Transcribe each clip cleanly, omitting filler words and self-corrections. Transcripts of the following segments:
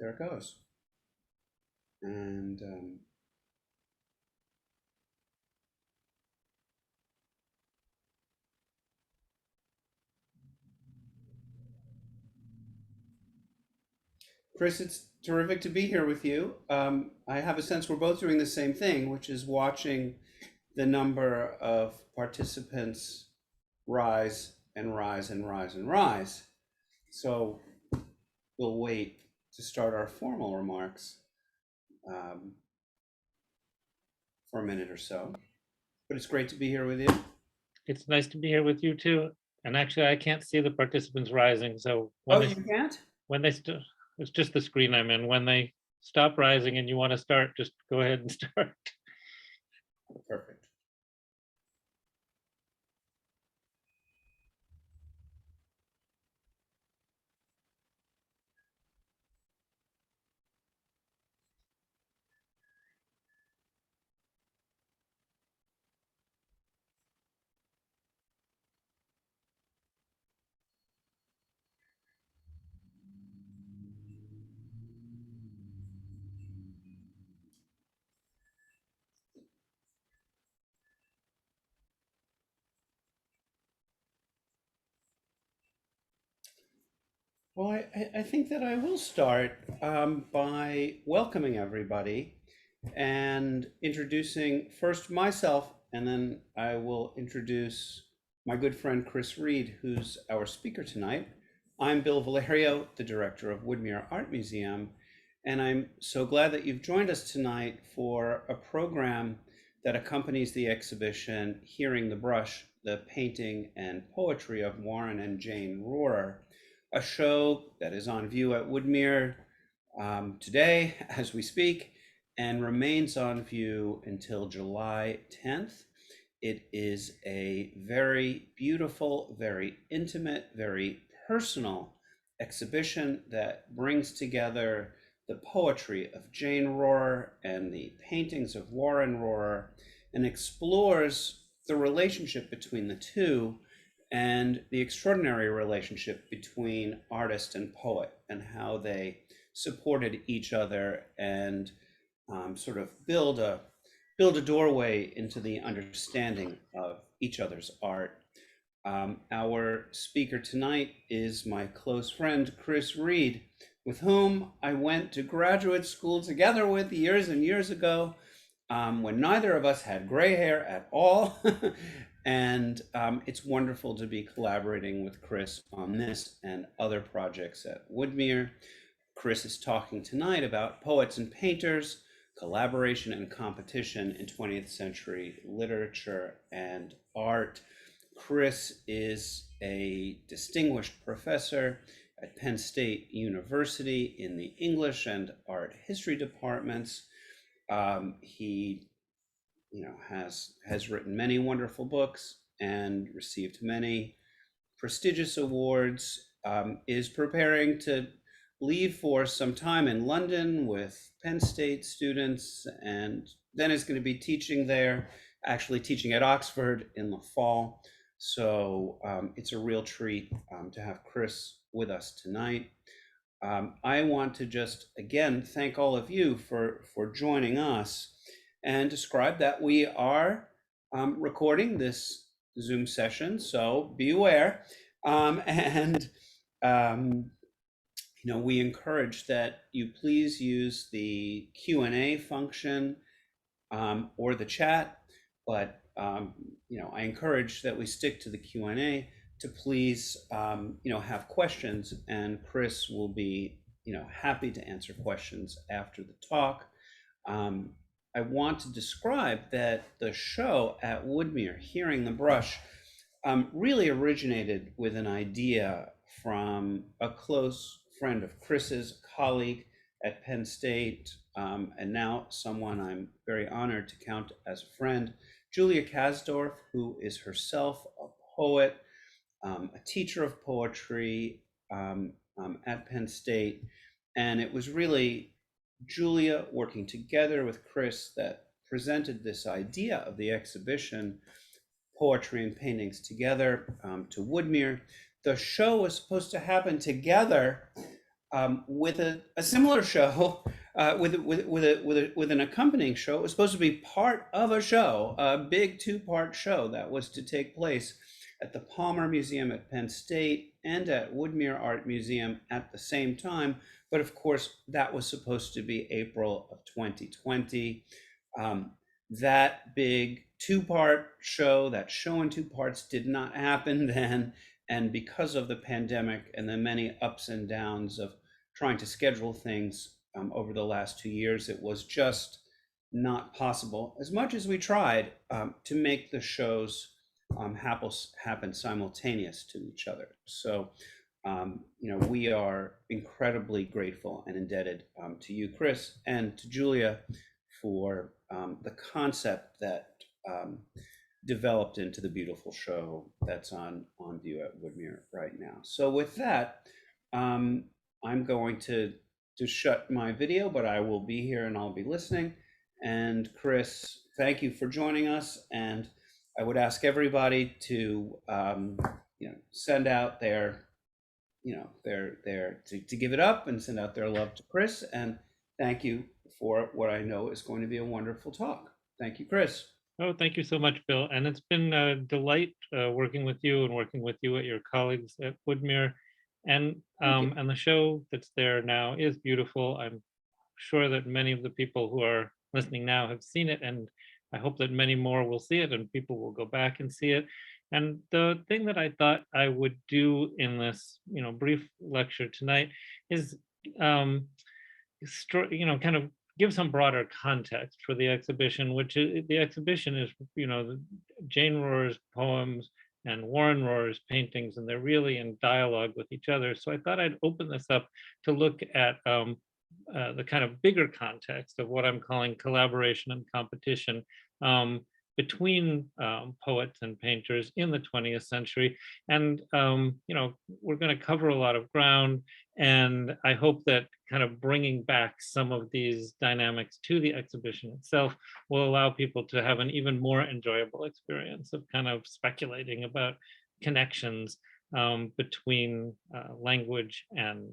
there it goes. And Chris, it's terrific to be here with you. I have a sense we're both doing the same thing, which is watching the number of participants rise and rise and rise and rise. So we'll wait to start our formal remarks um, for a minute or so. But it's great to be here with you. It's nice to be here with you too. And actually, I can't see the participants rising. So Oh, you can't? when they it's just the screen I'm in. When they stop rising and you want to start, just go ahead and start. Perfect. Well, I think that I will start by welcoming everybody and introducing first myself, and then I will introduce my good friend Chris Reed, who's our speaker tonight. I'm Bill Valerio, the director of Woodmere Art Museum, and I'm so glad that you've joined us tonight for a program that accompanies the exhibition Hearing the Brush, the painting and poetry of Warren and Jane Rohrer, a show that is on view at Woodmere today as we speak and remains on view until July 10th. It is a very beautiful, very intimate, very personal exhibition that brings together the poetry of Jane Rohrer and the paintings of Warren Rohrer and explores the relationship between the two and the extraordinary relationship between artist and poet and how they supported each other and sort of build a doorway into the understanding of each other's art. Our speaker tonight is my close friend, Chris Reed, with whom I went to graduate school together with years and years ago, when neither of us had gray hair at all. And it's wonderful to be collaborating with Chris on this and other projects at Woodmere. Chris is talking tonight about poets and painters, collaboration and competition in 20th century literature and art. Chris is a distinguished professor at Penn State University in the English and art history departments. He has written many wonderful books and received many prestigious awards, is preparing to leave for some time in London with Penn State students, and then is going to be teaching there, actually teaching at Oxford in the fall. So it's a real treat to have Chris with us tonight. I want to just again thank all of you for joining us and describe that we are recording this Zoom session, so be aware. And we encourage that you please use the Q&A function or the chat, but I encourage that we stick to the Q&A to please have questions, and Chris will be happy to answer questions after the talk. I want to describe that the show at Woodmere, Hearing the Brush, really originated with an idea from a close friend of Chris's, colleague at Penn State, and now someone I'm very honored to count as a friend, Julia Kasdorf, who is herself a poet, a teacher of poetry at Penn State. And it was really Julia working together with Chris that presented this idea of the exhibition, Poetry and Paintings Together, to Woodmere. The show was supposed to happen together with a similar show, with an accompanying show. It was supposed to be part of a show, a big two-part show that was to take place at the Palmer Museum at Penn State and at Woodmere Art Museum at the same time. But of course, that was supposed to be April of 2020. That big two-part show, that show in two parts, did not happen then. And because of the pandemic and the many ups and downs of trying to schedule things over the last 2 years, it was just not possible, as much as we tried, to make the shows happen simultaneous to each other. So, we are incredibly grateful and indebted to you, Chris, and to Julia for the concept that developed into the beautiful show that's on view at Woodmere right now. So with that, I'm going to shut my video, but I will be here and I'll be listening. And Chris, thank you for joining us. And I would ask everybody to send out their to give it up and send out their love to Chris. And thank you for what I know is going to be a wonderful talk. Thank you, Chris. Oh, thank you so much, Bill. And it's been a delight working with you and working with you at your colleagues at Woodmere. And the show that's there now is beautiful. I'm sure that many of the people who are listening now have seen it, and I hope that many more will see it and people will go back and see it. And the thing that I thought I would do in this, brief lecture tonight is, kind of give some broader context for the exhibition, which is, the exhibition is, Jane Rohrer's poems and Warren Rohrer's paintings, and they're really in dialogue with each other. So I thought I'd open this up to look at the kind of bigger context of what I'm calling collaboration and competition between poets and painters in the 20th century. And, we're going to cover a lot of ground. And I hope that kind of bringing back some of these dynamics to the exhibition itself will allow people to have an even more enjoyable experience of kind of speculating about connections between language and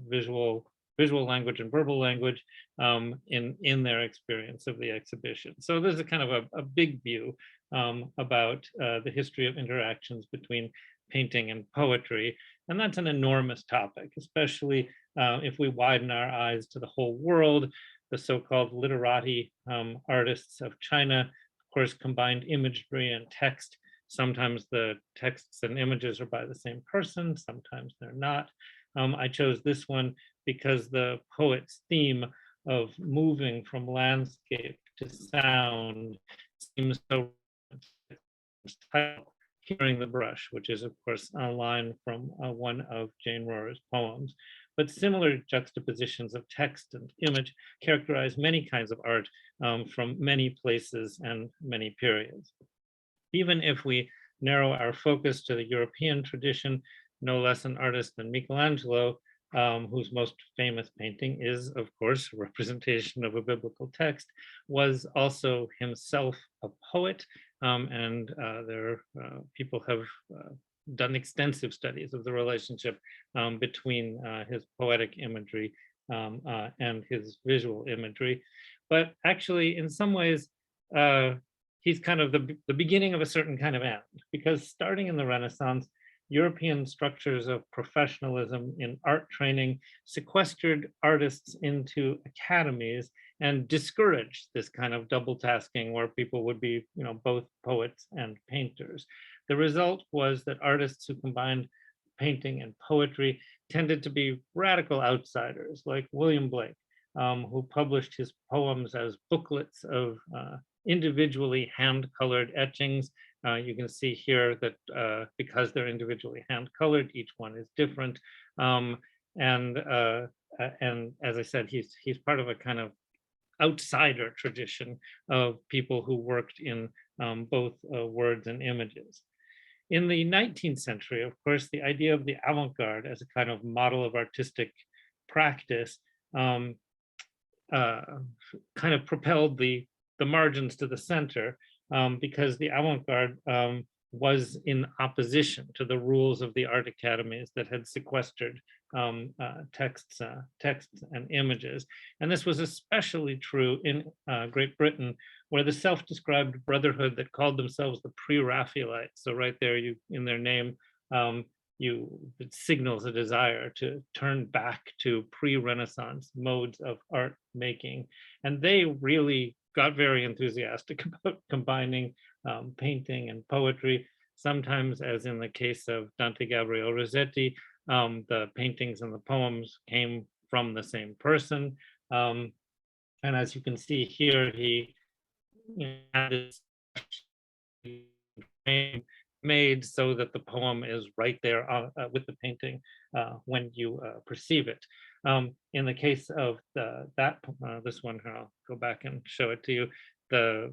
visual language and verbal language in their experience of the exhibition. So there's a kind of a big view about the history of interactions between painting and poetry. And that's an enormous topic, especially if we widen our eyes to the whole world. The so-called literati artists of China, of course, combined imagery and text. Sometimes the texts and images are by the same person, sometimes they're not. I chose this one because the poet's theme of moving from landscape to sound seems so Hearing the Brush, which is, of course, a line from one of Jane Rohrer's poems. But similar juxtapositions of text and image characterize many kinds of art from many places and many periods. Even if we narrow our focus to the European tradition, no less an artist than Michelangelo, whose most famous painting is, of course, a representation of a biblical text, was also himself a poet. And people have done extensive studies of the relationship between his poetic imagery and his visual imagery. But actually, in some ways, he's kind of the beginning of a certain kind of end, because starting in the Renaissance, European structures of professionalism in art training sequestered artists into academies and discouraged this kind of double tasking where people would be, both poets and painters. The result was that artists who combined painting and poetry tended to be radical outsiders, like William Blake, who published his poems as booklets of individually hand-colored etchings. You can see here that because they're individually hand-colored, each one is different. And as I said, he's part of a kind of outsider tradition of people who worked in both words and images. In the 19th century, of course, the idea of the avant-garde as a kind of model of artistic practice kind of propelled the margins to the center, because the avant-garde was in opposition to the rules of the art academies that had sequestered texts and images. And this was especially true in Great Britain, where the self-described brotherhood that called themselves the Pre-Raphaelites, so right there in their name, it signals a desire to turn back to pre-Renaissance modes of art making. And they really got very enthusiastic about combining painting and poetry. Sometimes, as in the case of Dante Gabriel Rossetti, the paintings and the poems came from the same person. And as you can see here, he had this frame made so that the poem is right there with the painting when you perceive it. In the case of this one here, I'll go back and show it to you. The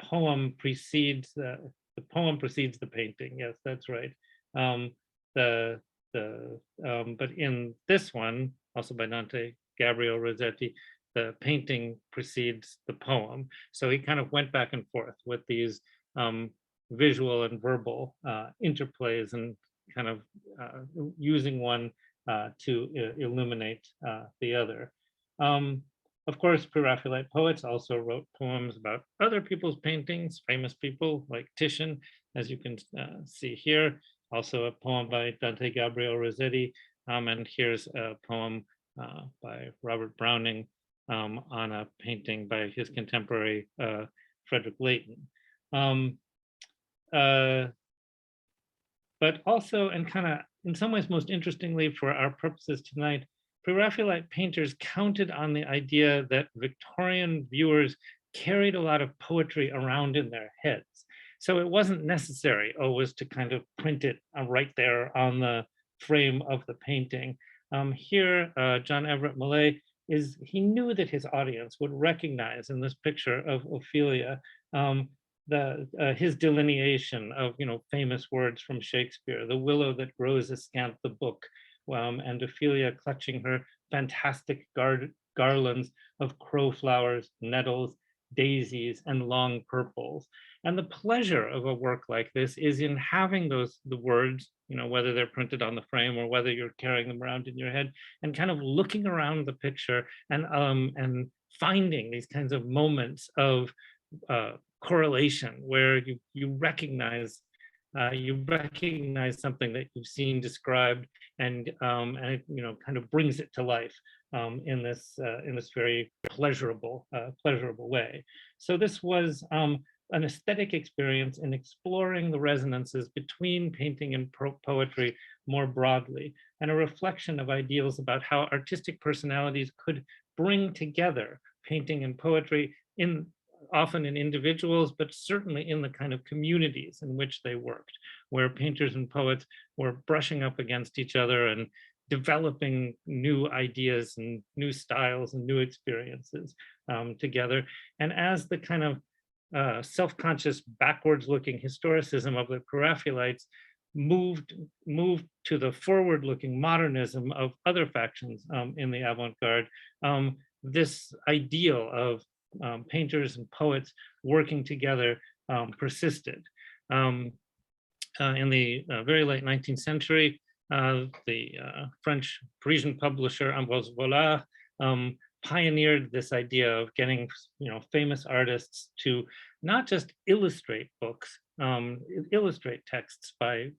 poem precedes the painting. Yes, that's right. But in this one, also by Dante Gabriel Rossetti, the painting precedes the poem. So he kind of went back and forth with these visual and verbal interplays, and kind of using one to illuminate the other. Of course, Pre-Raphaelite poets also wrote poems about other people's paintings, famous people like Titian, as you can see here. Also a poem by Dante Gabriel Rossetti, and here's a poem by Robert Browning on a painting by his contemporary Frederick Leighton. But also, and kind of in some ways most interestingly for our purposes tonight, Pre-Raphaelite painters counted on the idea that Victorian viewers carried a lot of poetry around in their heads. So it wasn't necessary always to kind of print it right there on the frame of the painting. Here, John Everett Millay he knew that his audience would recognize in this picture of Ophelia his delineation of famous words from Shakespeare, the willow that grows ascant the book, and Ophelia clutching her fantastic garlands of crowflowers, nettles, daisies, and long purples. And the pleasure of a work like this is in having the words, whether they're printed on the frame or whether you're carrying them around in your head, and kind of looking around the picture and finding these kinds of moments of correlation where you recognize something that you've seen described, and it kind of brings it to life in this very pleasurable way. So this was an aesthetic experience in exploring the resonances between painting and poetry more broadly, and a reflection of ideals about how artistic personalities could bring together painting and poetry often in individuals, but certainly in the kind of communities in which they worked, where painters and poets were brushing up against each other and developing new ideas and new styles and new experiences together. And as the kind of self-conscious, backwards-looking historicism of the Pre-Raphaelites moved to the forward-looking modernism of other factions in the avant-garde, this ideal of painters and poets working together persisted. In the very late 19th century, the French Parisian publisher Ambroise Vollard pioneered this idea of getting famous artists to not just illustrate books, illustrate texts by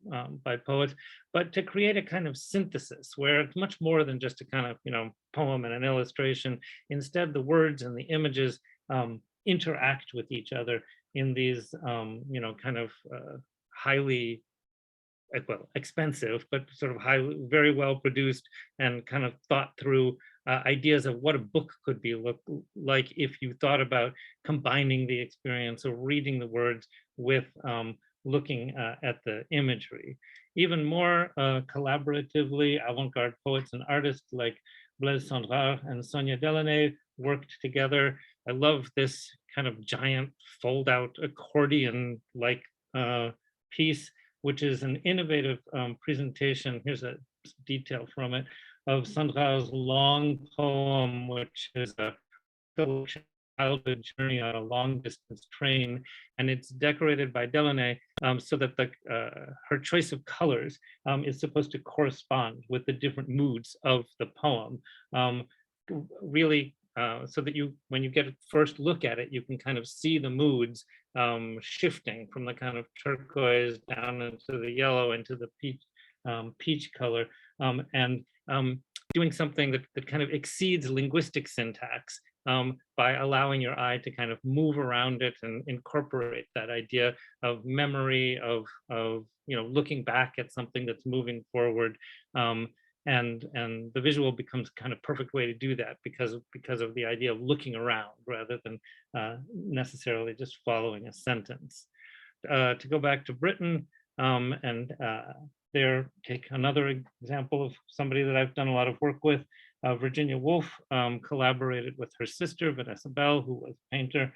poets, but to create a kind of synthesis where it's much more than just a kind of poem and an illustration. Instead, the words and the images interact with each other in these kind of highly expensive, but sort of very well produced and kind of thought through ideas of what a book could look like if you thought about combining the experience of reading the words with looking at the imagery. Even more collaboratively, avant-garde poets and artists like Blaise Cendrars and Sonia Delaney worked together. I love this kind of giant fold-out accordion-like piece, which is an innovative presentation. Here's a detail from it, of Cendrars' long poem, which is a collection childhood journey on a long distance train, and it's decorated by Delaney so that her choice of colors is supposed to correspond with the different moods of the poem. Really, so that when you get a first look at it, you can kind of see the moods shifting from the kind of turquoise down into the yellow, into the peach color, and doing something that kind of exceeds linguistic syntax by allowing your eye to kind of move around it and incorporate that idea of memory, of looking back at something that's moving forward. And the visual becomes kind of perfect way to do that because of the idea of looking around rather than necessarily just following a sentence. To go back to Britain, and there, take another example of somebody that I've done a lot of work with. Virginia Woolf collaborated with her sister, Vanessa Bell, who was a painter.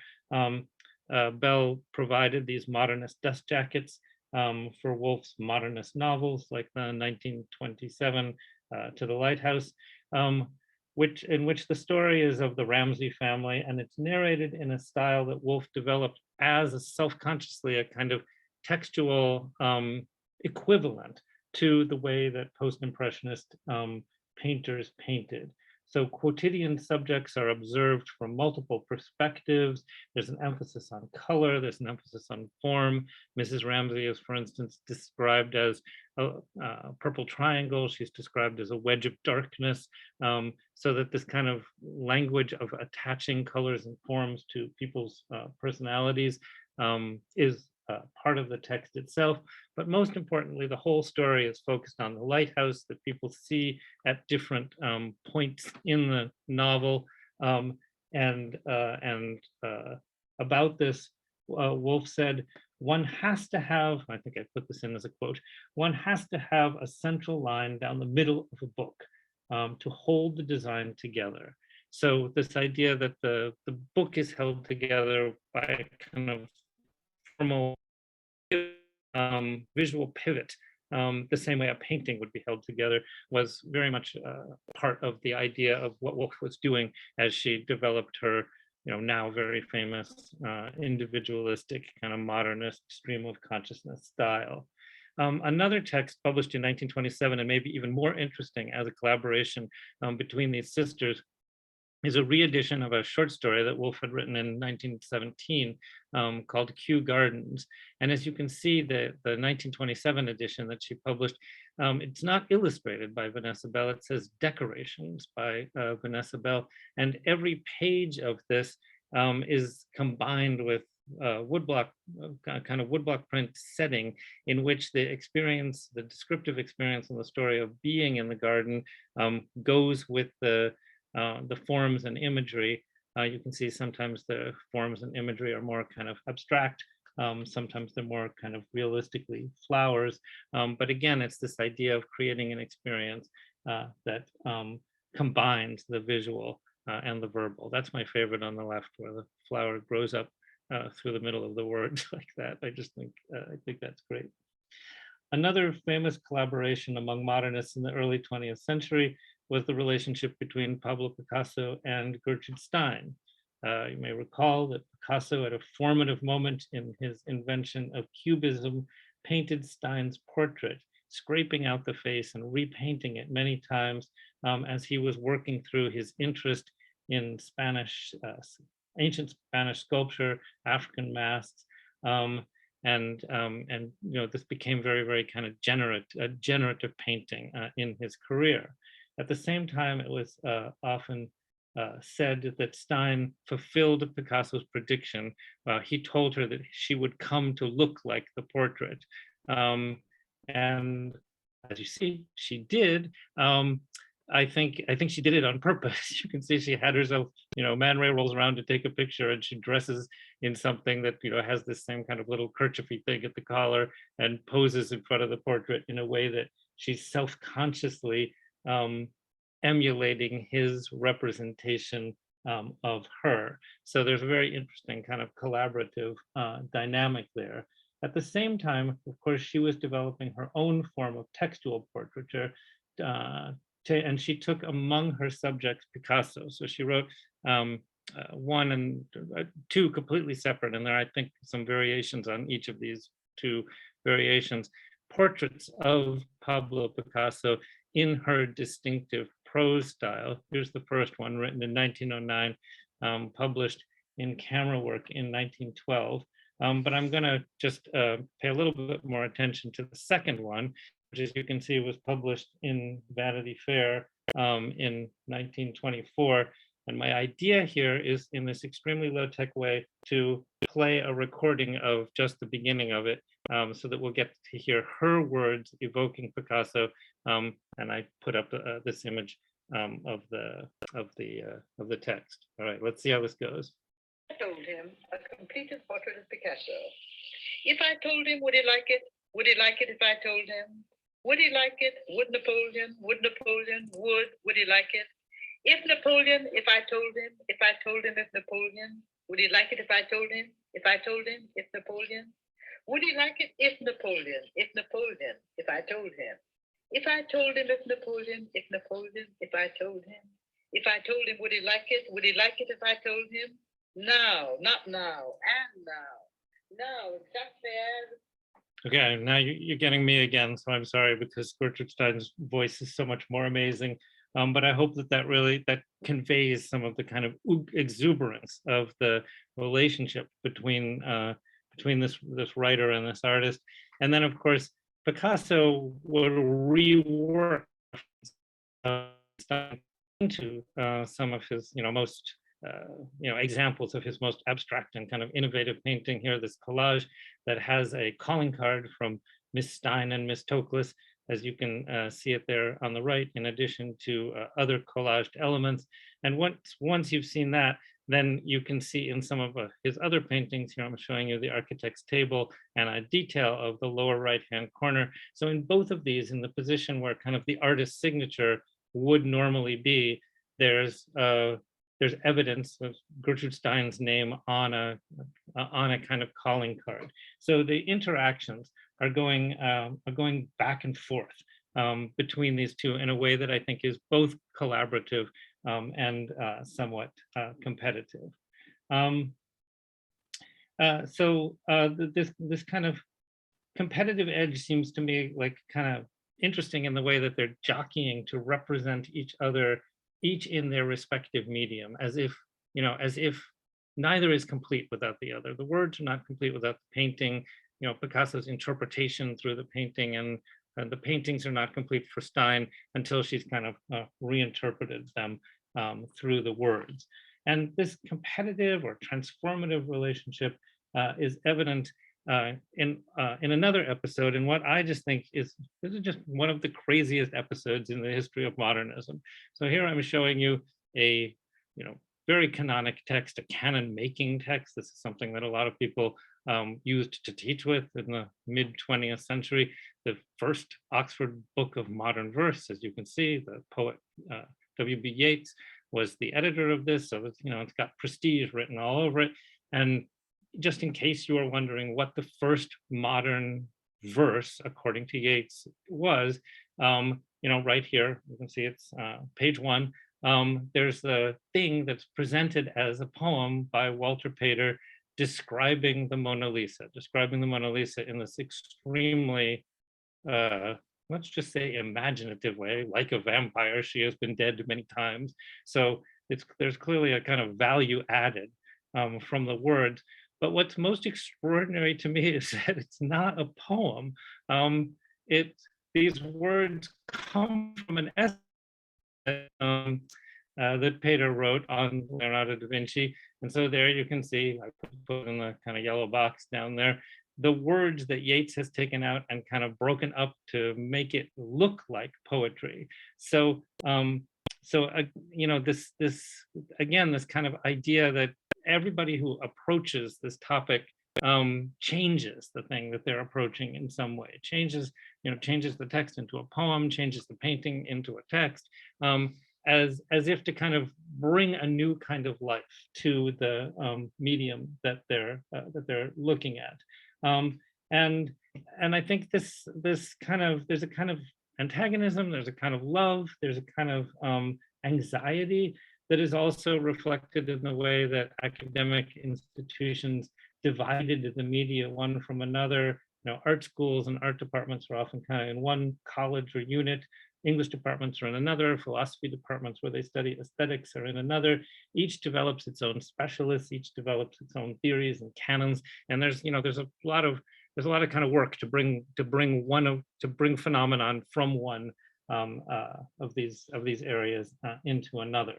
Bell provided these modernist dust jackets for Woolf's modernist novels, like the 1927 To the Lighthouse, in which the story is of the Ramsay family, and it's narrated in a style that Woolf developed as a self-consciously a kind of textual equivalent to the way that post-impressionist painters painted. So quotidian subjects are observed from multiple perspectives. There's an emphasis on color, there's an emphasis on form. Mrs. Ramsay is, for instance, described as a purple triangle. She's described as a wedge of darkness, so that this kind of language of attaching colors and forms to people's personalities is part of the text itself. But most importantly, the whole story is focused on the lighthouse that people see at different points in the novel. And about this, Woolf said, one has to have, I think I put this in as a quote, one has to have a central line down the middle of a book to hold the design together. So this idea that the book is held together by kind of formal visual pivot, the same way a painting would be held together, was very much part of the idea of what Woolf was doing as she developed her, now very famous individualistic kind of modernist stream of consciousness style. Another text published in 1927, and maybe even more interesting as a collaboration between these sisters, is a re-edition of a short story that Woolf had written in 1917 called Kew Gardens. And as you can see, the 1927 edition that she published, it's not illustrated by Vanessa Bell, it says decorations by Vanessa Bell. And every page of this is combined with woodblock, kind of woodblock print setting, in which the experience, the descriptive experience and the story of being in the garden goes with the forms and imagery. You can see sometimes the forms and imagery are more kind of abstract. Sometimes they're more kind of realistically flowers. But again, it's this idea of creating an experience that combines the visual and the verbal. That's my favorite on the left, where the flower grows up through the middle of the word like that. I think that's great. Another famous collaboration among modernists in the early 20th century was the relationship between Pablo Picasso and Gertrude Stein. You may recall that Picasso, at a formative moment in his invention of Cubism, painted Stein's portrait, scraping out the face and repainting it many times as he was working through his interest in ancient Spanish sculpture, African masks, and this became very, very kind of generative painting in his career. At the same time, it was often said that Stein fulfilled Picasso's prediction. He told her that she would come to look like the portrait. And as you see, she did. I think she did it on purpose. You can see she had herself, Man Ray rolls around to take a picture and she dresses in something that, has this same kind of little kerchiefy thing at the collar and poses in front of the portrait in a way that she's self-consciously emulating his representation of her. So there's a very interesting kind of collaborative dynamic there. At the same time, of course, she was developing her own form of textual portraiture, and she took among her subjects Picasso. So she wrote one and two completely separate, and there are, I think, some variations on each of these two variations. Portraits of Pablo Picasso in her distinctive prose style. Here's the first one, written in 1909, published in Camera Work in 1912. But I'm going to just pay a little bit more attention to the second one, which, as you can see, was published in Vanity Fair in 1924. And my idea here is, in this extremely low-tech way, to play a recording of just the beginning of it, so that we'll get to hear her words evoking Picasso. And I put up this image of the text. All right, let's see how this goes. I told him a completed portrait of Picasso. If I told him, would he like it? Would he like it if I told him? Would he like it? Would Napoleon? Would Napoleon? Would he like it? If Napoleon, if I told him, if I told him, if Napoleon, would he like it if I told him? If I told him, if Napoleon? Would he like it if Napoleon, if Napoleon, if I told him? If I told him, if Napoleon, if Napoleon, if I told him? If I told him, would he like it? Would he like it if I told him? Now, not now, and now. Now, exactly as. Okay, now you're getting me again, so I'm sorry, because Gertrude Stein's voice is so much more amazing. But I hope that conveys some of the kind of exuberance of the relationship between this writer and this artist. And then, of course, Picasso would rework into some of his most examples of his most abstract and kind of innovative painting. Here, this collage that has a calling card from Miss Stein and Miss Toklas, as you can see it there on the right, in addition to other collaged elements. And once you've seen that, then you can see in some of his other paintings, here I'm showing you the architect's table and a detail of the lower right-hand corner. So in both of these, in the position where kind of the artist's signature would normally be, there's evidence of Gertrude Stein's name on a kind of calling card. So the interactions are going back and forth between these two in a way that I think is both collaborative and somewhat competitive. This kind of competitive edge seems to me like kind of interesting in the way that they're jockeying to represent each other, each in their respective medium, as if neither is complete without the other. The words are not complete without the painting. Picasso's interpretation through the painting, and the paintings are not complete for Stein until she's kind of reinterpreted them through the words. And this competitive or transformative relationship is evident in another episode, in what I just think this is just one of the craziest episodes in the history of modernism. So here I'm showing you a very canonic text, a canon making text. This is something that a lot of people used to teach with in the mid 20th century. The first Oxford Book of Modern Verse, as you can see, the poet W.B. Yeats was the editor of this, so it's got prestige written all over it. And just in case you are wondering what the first modern verse, according to Yeats, was, right here, you can see it's page 1. There's the thing that's presented as a poem by Walter Pater describing the Mona Lisa in this extremely, let's just say, imaginative way. Like a vampire, she has been dead many times. So there's clearly a kind of value added from the words. But what's most extraordinary to me is that it's not a poem. These words come from an essay that Pater wrote on Leonardo da Vinci. And so there you can see, I put in the kind of yellow box down there, the words that Yeats has taken out and kind of broken up to make it look like poetry. So, this again, this kind of idea that everybody who approaches this topic changes the thing that they're approaching in some way. Changes the text into a poem, changes the painting into a text, as if to kind of bring a new kind of life to the medium that they're looking at. And I think there's a kind of antagonism, there's a kind of love, there's a kind of anxiety that is also reflected in the way that academic institutions divided the media one from another. Art schools and art departments are often kind of in one college or unit. English departments are in another. Philosophy departments where they study aesthetics are in another. Each develops its own specialists. Each develops its own theories and canons. And there's a lot of kind of work to bring phenomenon from one of these areas into another.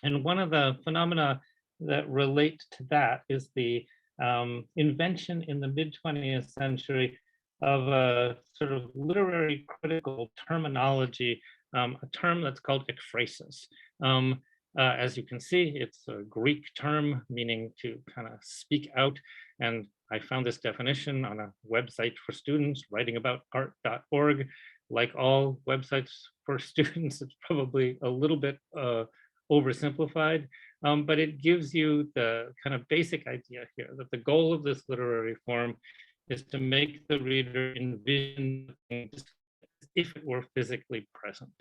And one of the phenomena that relate to that is the invention in the mid-20th century of a sort of literary critical terminology, a term that's called ekphrasis. As you can see, it's a Greek term meaning to kind of speak out. And I found this definition on a website for students, writingaboutart.org. Like all websites for students, it's probably a little bit oversimplified, but it gives you the kind of basic idea here that the goal of this literary form is to make the reader envision things as if it were physically present.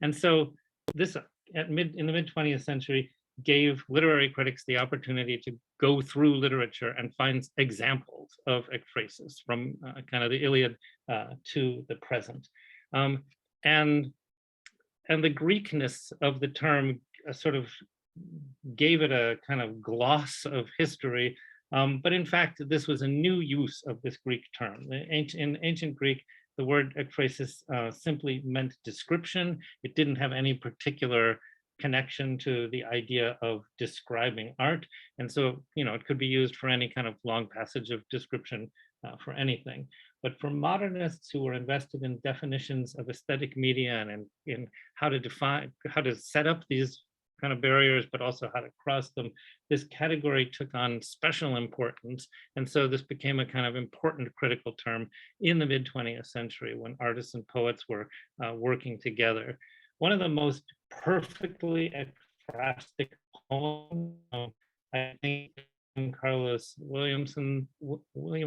And so this, in the mid-20th century, gave literary critics the opportunity to go through literature and find examples of ekphrasis from kind of the Iliad to the present. And the Greekness of the term sort of gave it a kind of gloss of history, but in fact, this was a new use of this Greek term. In ancient Greek, the word ekphrasis simply meant description. It didn't have any particular connection to the idea of describing art. And so, it could be used for any kind of long passage of description for anything. But for modernists who were invested in definitions of aesthetic media and in how to set up these kind of barriers, but also how to cross them, this category took on special importance. And so this became a kind of important critical term in the mid-20th century when artists and poets were working together. One of the most perfectly ekphrastic poems, I think, William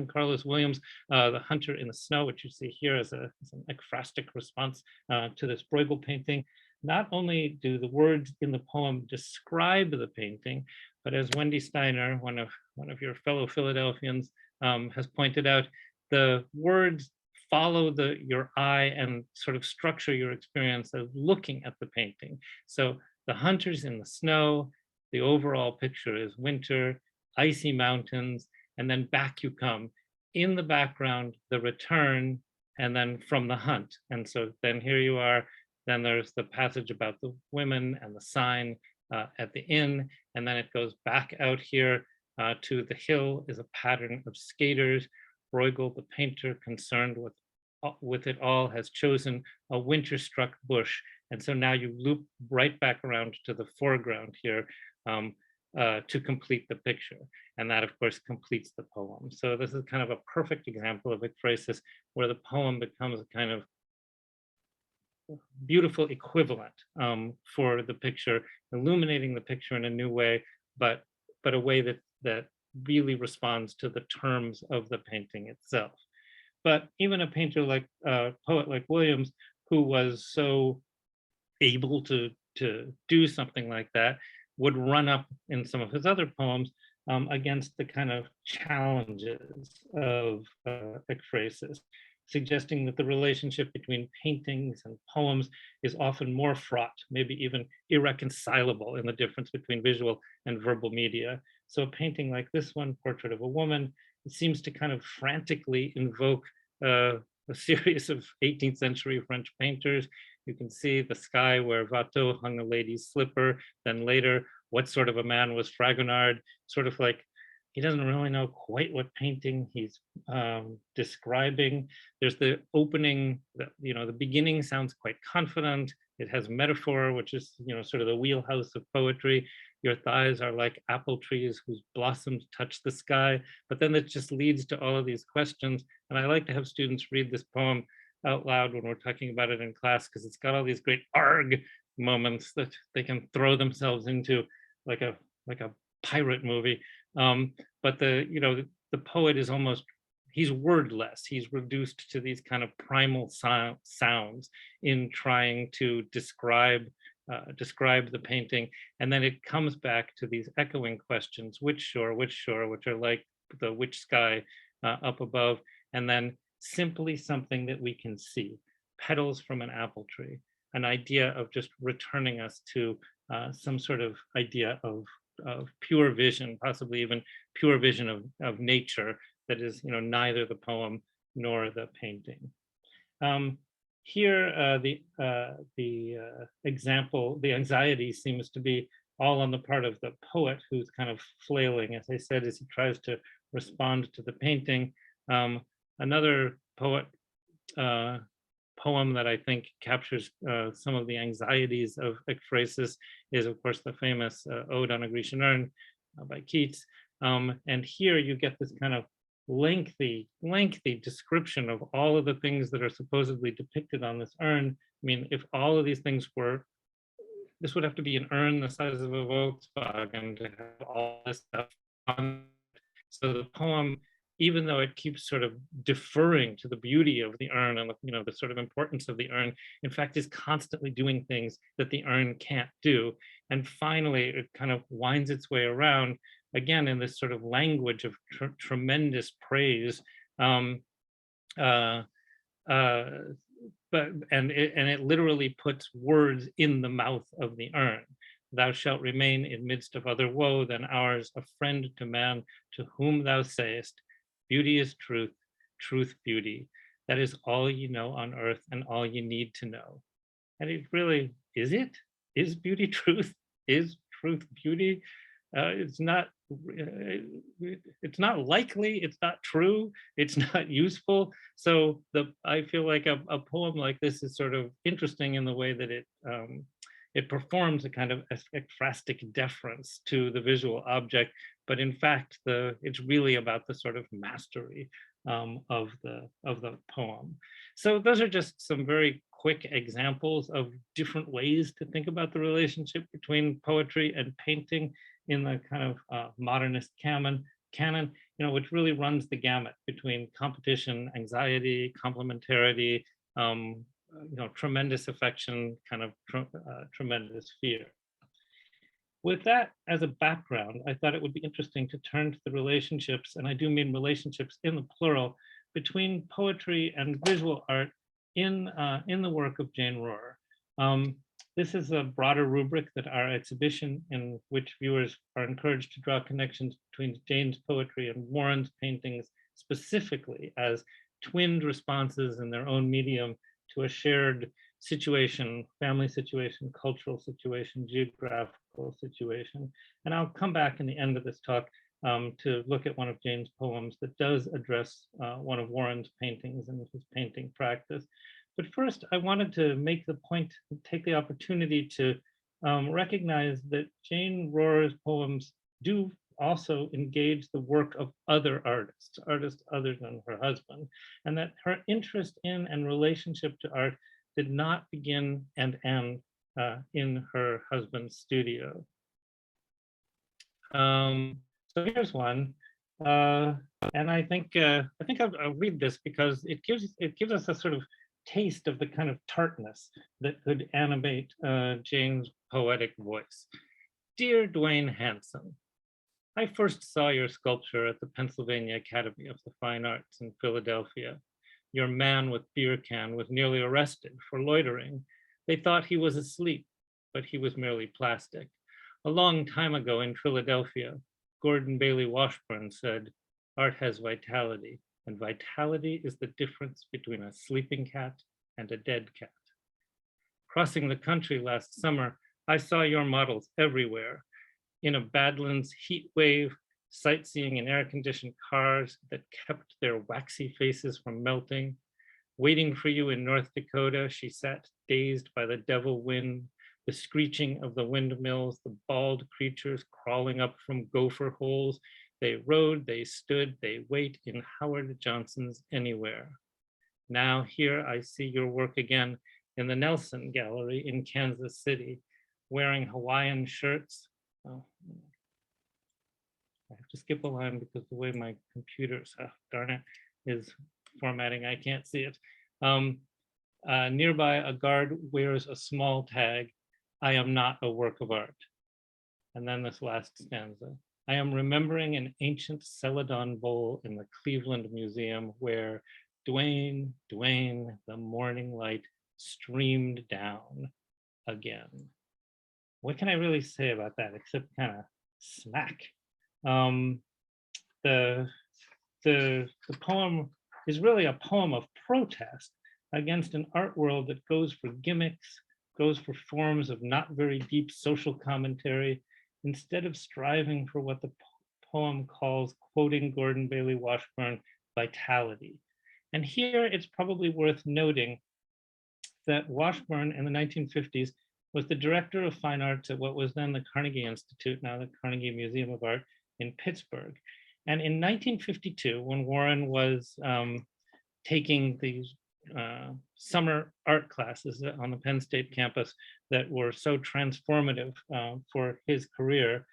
Carlos Williams, The Hunter in the Snow, which you see here as an ekphrastic response to this Bruegel painting. Not only do the words in the poem describe the painting, but as Wendy Steiner, one of your fellow Philadelphians, has pointed out, the words follow your eye and sort of structure your experience of looking at the painting. So the hunter's in the snow, the overall picture is winter, icy mountains, and then back you come. In the background, the return, and then from the hunt. And so then here you are, then there's the passage about the women and the sign at the inn, and then it goes back out here to the hill is a pattern of skaters. Bruegel, the painter concerned with it all, has chosen a winter-struck bush. And so now you loop right back around to the foreground here to complete the picture. And that, of course, completes the poem. So this is kind of a perfect example of ekphrasis, where the poem becomes a kind of beautiful equivalent for the picture, illuminating the picture in a new way, but a way that really responds to the terms of the painting itself. But even a painter like poet like Williams, who was so able to do something like that, would run up in some of his other poems against the kind of challenges of ekphrasis, suggesting that the relationship between paintings and poems is often more fraught, maybe even irreconcilable in the difference between visual and verbal media. So a painting like this one, Portrait of a Woman, it seems to kind of frantically invoke a series of 18th century French painters. You can see the sky where Watteau hung a lady's slipper. Then later, what sort of a man was Fragonard? Sort of like, he doesn't really know quite what painting he's describing. There's the opening, the beginning sounds quite confident. It has metaphor, which is, sort of the wheelhouse of poetry. Your thighs are like apple trees whose blossoms touch the sky. But then it just leads to all of these questions. And I like to have students read this poem out loud when we're talking about it in class, because it's got all these great arg moments that they can throw themselves into like a pirate movie. But the poet is almost, he's wordless. He's reduced to these kind of primal sounds in trying to describe describe the painting, and then it comes back to these echoing questions: which shore, which are like the which sky up above, and then simply something that we can see, petals from an apple tree, an idea of just returning us to some sort of idea of pure vision, possibly even pure vision of nature that is, neither the poem nor the painting. Here, the example, the anxiety seems to be all on the part of the poet, who's kind of flailing, as I said, as he tries to respond to the painting. Another poem that I think captures some of the anxieties of Echrasis is, of course, the famous Ode on a Grecian Urn by Keats. And here you get this kind of lengthy description of all of the things that are supposedly depicted on this urn. I mean, if all of these things were, this would have to be an urn the size of a Volkswagen to have all this stuff on. So the poem, even though it keeps sort of deferring to the beauty of the urn and the sort of importance of the urn, in fact is constantly doing things that the urn can't do. And finally, it kind of winds its way around again in this sort of language of tremendous praise. But it literally puts words in the mouth of the urn. Thou shalt remain in midst of other woe than ours, a friend to man, to whom thou sayest, beauty is truth, truth beauty. That is all you know on earth and all you need to know. And it really, is it? Is beauty truth? Is truth beauty? It's not likely, it's not true, it's not useful. So I feel like a poem like this is sort of interesting in the way that it performs a kind of ekphrastic deference to the visual object, but in fact, it's really about the sort of mastery of the poem. So those are just some very quick examples of different ways to think about the relationship between poetry and painting in the kind of modernist canon, which really runs the gamut between competition, anxiety, complementarity, tremendous affection, kind of tremendous fear. With that as a background, I thought it would be interesting to turn to the relationships, and I do mean relationships in the plural, between poetry and visual art in the work of Jane Rohrer. This is a broader rubric that our exhibition, in which viewers are encouraged to draw connections between Jane's poetry and Warren's paintings specifically as twinned responses in their own medium to a shared situation, family situation, cultural situation, geographical situation. And I'll come back in the end of this talk to look at one of Jane's poems that does address one of Warren's paintings and his painting practice. But first, I wanted to make the point, take the opportunity to recognize that Jane Rohrer's poems do also engage the work of other artists other than her husband, and that her interest in and relationship to art did not begin and end in her husband's studio. So here's one, and I think I'll read this because it gives us a sort of taste of the kind of tartness that could animate Jane's poetic voice. Dear Dwayne Hanson, I first saw your sculpture at the Pennsylvania Academy of the Fine Arts in Philadelphia. Your man with beer can was nearly arrested for loitering. They thought he was asleep, but he was merely plastic. A long time ago in Philadelphia, Gordon Bailey Washburn said, art has vitality, and vitality is the difference between a sleeping cat and a dead cat. Crossing the country last summer, I saw your models everywhere. In a Badlands heat wave, sightseeing in air-conditioned cars that kept their waxy faces from melting. Waiting for you in North Dakota, she sat dazed by the devil wind, the screeching of the windmills, the bald creatures crawling up from gopher holes. They rode, they stood, they wait in Howard Johnson's Anywhere. Now here I see your work again in the Nelson Gallery in Kansas City, wearing Hawaiian shirts. Oh, I have to skip a line because the way my computer's, darn it, is formatting, I can't see it. Nearby, a guard wears a small tag. I am not a work of art. And then this last stanza. I am remembering an ancient celadon bowl in the Cleveland Museum where Dwayne, Dwayne, the morning light streamed down again. What can I really say about that except kind of smack? The poem is really a poem of protest against an art world that goes for gimmicks, goes for forms of not very deep social commentary, instead of striving for what the poem calls, quoting Gordon Bailey Washburn, vitality. And here it's probably worth noting that Washburn in the 1950s was the director of fine arts at what was then the Carnegie Institute, now the Carnegie Museum of Art in Pittsburgh. And in 1952, when Warren was taking these summer art classes on the Penn State campus that were so transformative for his career,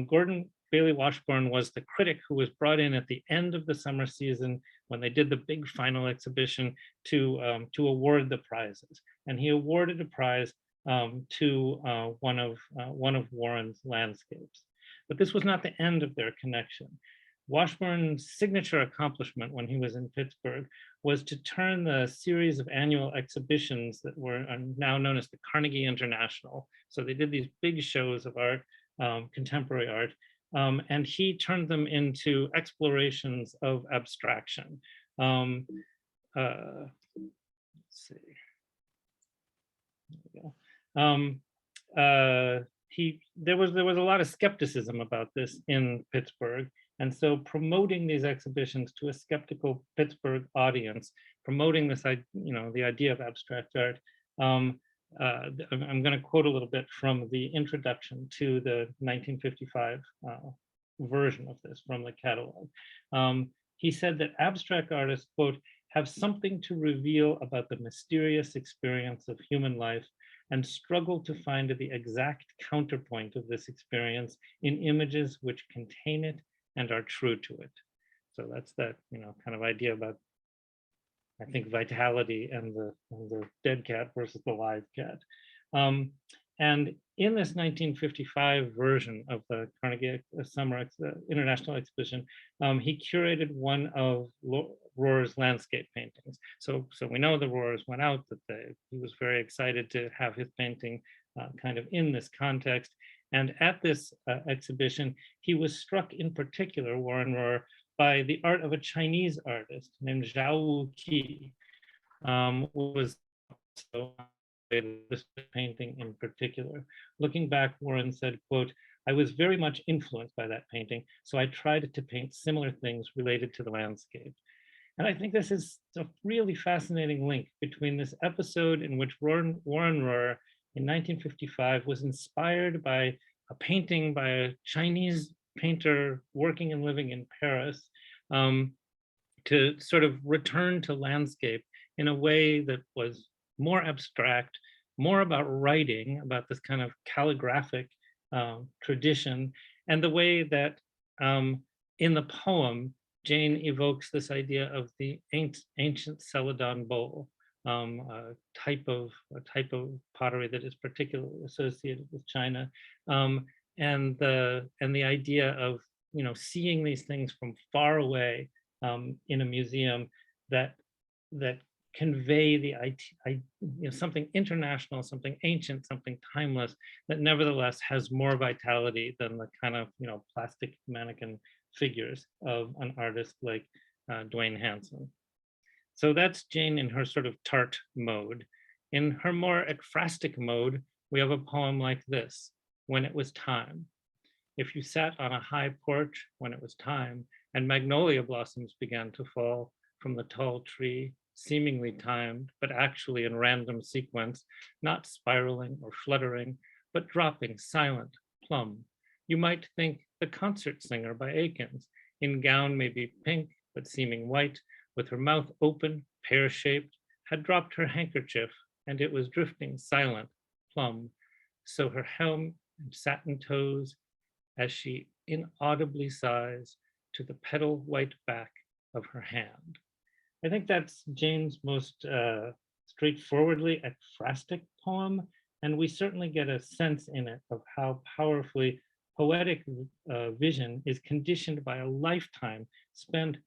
Gordon Bailey Washburn was the critic who was brought in at the end of the summer season when they did the big final exhibition to award the prizes. And he awarded a prize to one of Warren's landscapes. But this was not the end of their connection. Washburn's signature accomplishment when he was in Pittsburgh was to turn the series of annual exhibitions that were now known as the Carnegie International. So they did these big shows of art, contemporary art, and he turned them into explorations of abstraction. Let's see. There we go. There was a lot of skepticism about this in Pittsburgh. And so promoting these exhibitions to a skeptical Pittsburgh audience, promoting this, the idea of abstract art. I'm going to quote a little bit from the introduction to the 1955 version of this from the catalog. He said that abstract artists, quote, have something to reveal about the mysterious experience of human life and struggle to find the exact counterpoint of this experience in images which contain it and are true to it. So that's that, kind of idea about, I think, vitality and the dead cat versus the live cat. And in this 1955 version of the Carnegie Summer International Exhibition, he curated one of Rohrer's landscape paintings. So we know the Rohrers went out, that he was very excited to have his painting kind of in this context. And at this exhibition, he was struck in particular, Warren Rohrer, by the art of a Chinese artist named Zhao Qi, who was also this painting in particular. Looking back, Warren said, quote, I was very much influenced by that painting, so I tried to paint similar things related to the landscape. And I think this is a really fascinating link between this episode in which Warren Rohrer in 1955 was inspired by a painting by a Chinese painter working and living in Paris to sort of return to landscape in a way that was more abstract, more about writing, about this kind of calligraphic tradition, and the way that in the poem, Jane evokes this idea of the ancient celadon bowl, a type of pottery that is particularly associated with China, and the idea of seeing these things from far away in a museum that convey the something international, something ancient, something timeless that nevertheless has more vitality than the kind of plastic mannequin figures of an artist like Dwayne Hanson. So that's Jane in her sort of tart mode. In her more ekphrastic mode, we have a poem like this, When It Was Time. If you sat on a high porch when it was time, and magnolia blossoms began to fall from the tall tree, seemingly timed, but actually in random sequence, not spiraling or fluttering, but dropping silent, plumb. You might think The Concert Singer by Akins, in gown maybe pink, but seeming white, with her mouth open, pear-shaped, had dropped her handkerchief, and it was drifting silent, plumb. So her helm and satin toes, as she inaudibly sighs to the petal white back of her hand. I think that's Jane's most straightforwardly ekphrastic poem, And we certainly get a sense in it of how powerfully poetic vision is conditioned by a lifetime spent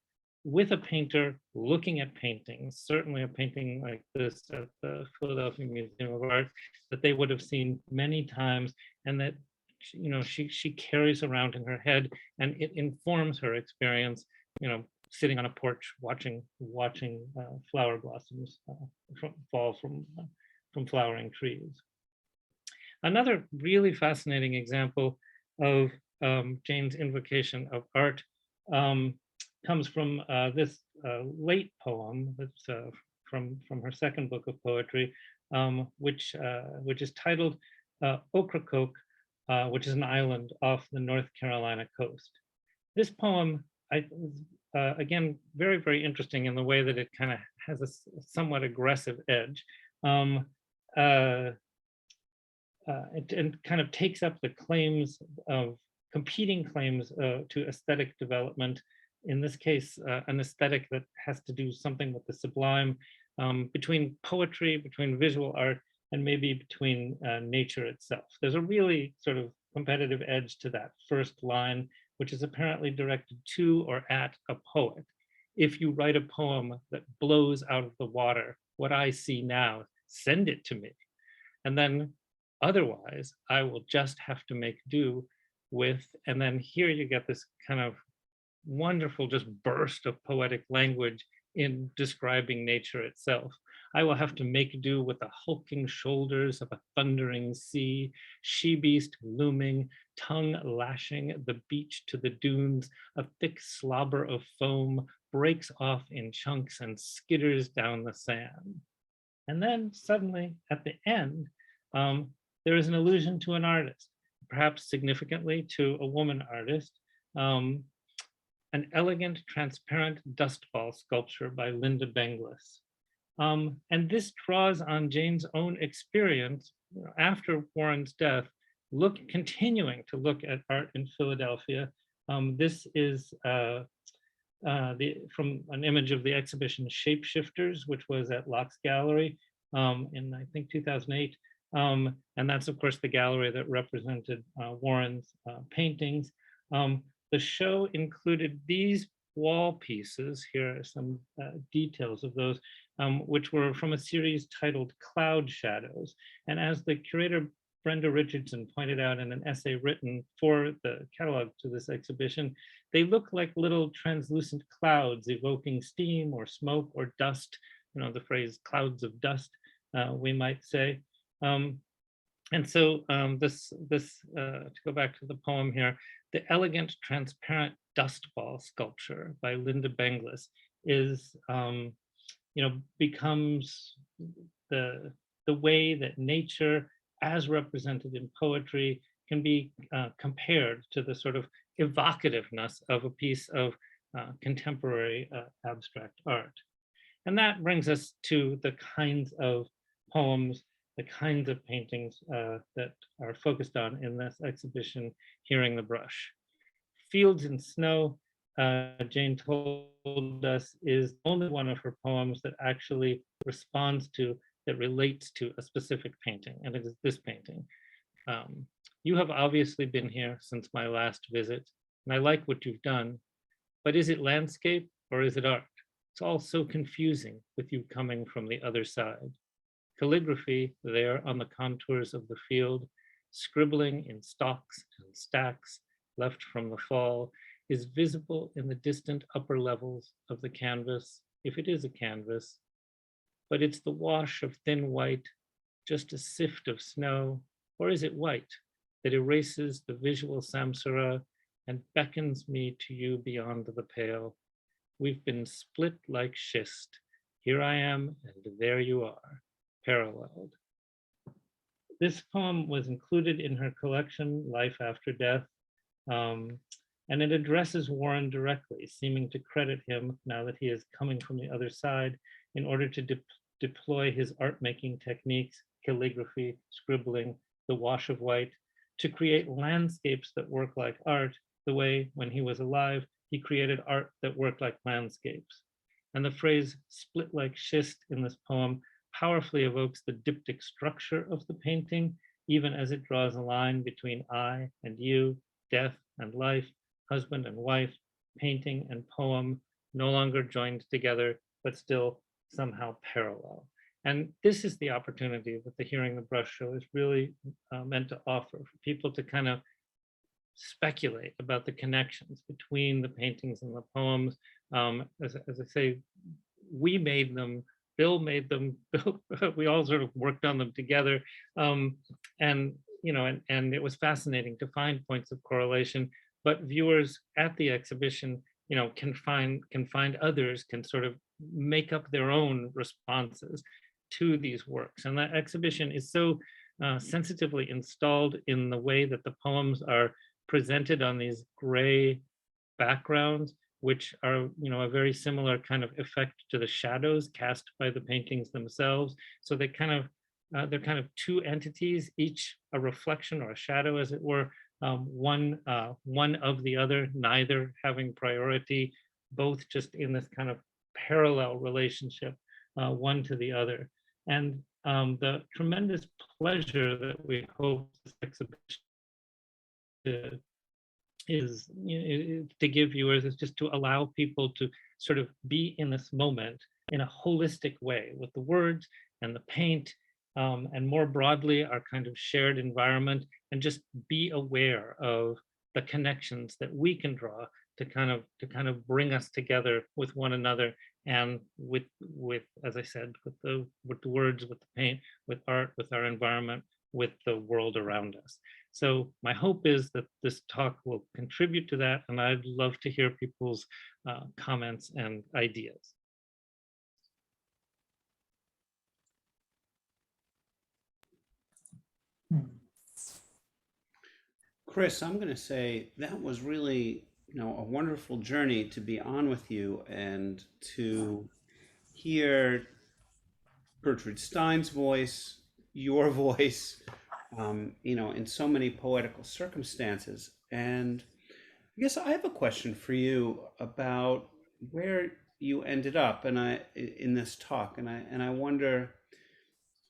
with a painter looking at paintings, certainly a painting like this at the Philadelphia Museum of Art that they would have seen many times, and that she carries around in her head, and it informs her experience, sitting on a porch watching flower blossoms fall from flowering trees. Another really fascinating example of Jane's invocation of art comes from this late poem that's from her second book of poetry, which is titled Ocracoke, which is an island off the North Carolina coast. This poem, again, very, very interesting in the way that it kind of has a somewhat aggressive edge. It kind of takes up the claims of competing claims to aesthetic development. In this case, an aesthetic that has to do something with the sublime, between poetry, between visual art, and maybe between nature itself. There's a really sort of competitive edge to that first line, which is apparently directed to or at a poet. If you write a poem that blows out of the water what I see now, send it to me. And then otherwise, I will just have to make do with, and then here you get this kind of wonderful just burst of poetic language in describing nature itself. I will have to make do with the hulking shoulders of a thundering sea, she-beast looming, tongue lashing the beach to the dunes, a thick slobber of foam breaks off in chunks and skitters down the sand. And then suddenly at the end, there is an allusion to an artist, perhaps significantly to a woman artist, an elegant, transparent dust ball sculpture by Linda Benglis. And this draws on Jane's own experience after Warren's death, continuing to look at art in Philadelphia. This is from an image of the exhibition Shapeshifters, which was at Locke's Gallery in, I think, 2008. And that's, of course, the gallery that represented Warren's paintings. The show included these wall pieces. Here are some details of those, which were from a series titled Cloud Shadows. And as the curator Brenda Richardson pointed out in an essay written for the catalog to this exhibition, they look like little translucent clouds evoking steam or smoke or dust, the phrase clouds of dust, we might say. And so to go back to the poem here, the elegant, transparent dust ball sculpture by Linda Benglis is, becomes the way that nature, as represented in poetry, can be compared to the sort of evocativeness of a piece of contemporary abstract art. And that brings us to the kinds of poems, the kinds of paintings that are focused on in this exhibition, Hearing the Brush. Fields in Snow, Jane told us, is only one of her poems that actually responds to, that relates to a specific painting, and it is this painting. You have obviously been here since my last visit, and I like what you've done, but is it landscape or is it art? It's all so confusing with you coming from the other side. Calligraphy there on the contours of the field, scribbling in stalks and stacks left from the fall, is visible in the distant upper levels of the canvas, if it is a canvas. But it's the wash of thin white, just a sift of snow, or is it white, that erases the visual samsara and beckons me to you beyond the pale. We've been split like schist. Here I am, and there you are, paralleled. This poem was included in her collection, Life After Death, and it addresses Warren directly, seeming to credit him, now that he is coming from the other side, in order to deploy his art-making techniques, calligraphy, scribbling, the wash of white, to create landscapes that work like art, the way, when he was alive, he created art that worked like landscapes. And the phrase split like schist in this poem powerfully evokes the diptych structure of the painting, even as it draws a line between I and you, death and life, husband and wife, painting and poem, no longer joined together, but still somehow parallel. And this is the opportunity that the Hearing the Brush show is really meant to offer for people to kind of speculate about the connections between the paintings and the poems. As I say, we made them, Bill made them, we all sort of worked on them together. And it was fascinating to find points of correlation, but viewers at the exhibition, can find others, can sort of make up their own responses to these works. And that exhibition is so sensitively installed in the way that the poems are presented on these gray backgrounds, which are, a very similar kind of effect to the shadows cast by the paintings themselves. So they're kind of two entities, each a reflection or a shadow, as it were, one of the other, neither having priority, both just in this kind of parallel relationship, one to the other. And the tremendous pleasure that we hope this exhibition is to give viewers, is just to allow people to sort of be in this moment in a holistic way with the words and the paint, and more broadly our kind of shared environment, and just be aware of the connections that we can draw to kind of bring us together with one another, and with as I said, with the words, with the paint, with art, with our environment, with the world around us. So my hope is that this talk will contribute to that, and I'd love to hear people's comments and ideas. Chris, I'm going to say that was really, a wonderful journey to be on with you, and to hear Gertrude Stein's voice, your voice, in so many poetical circumstances. And I guess I have a question for you about where you ended up, in this talk, and I wonder,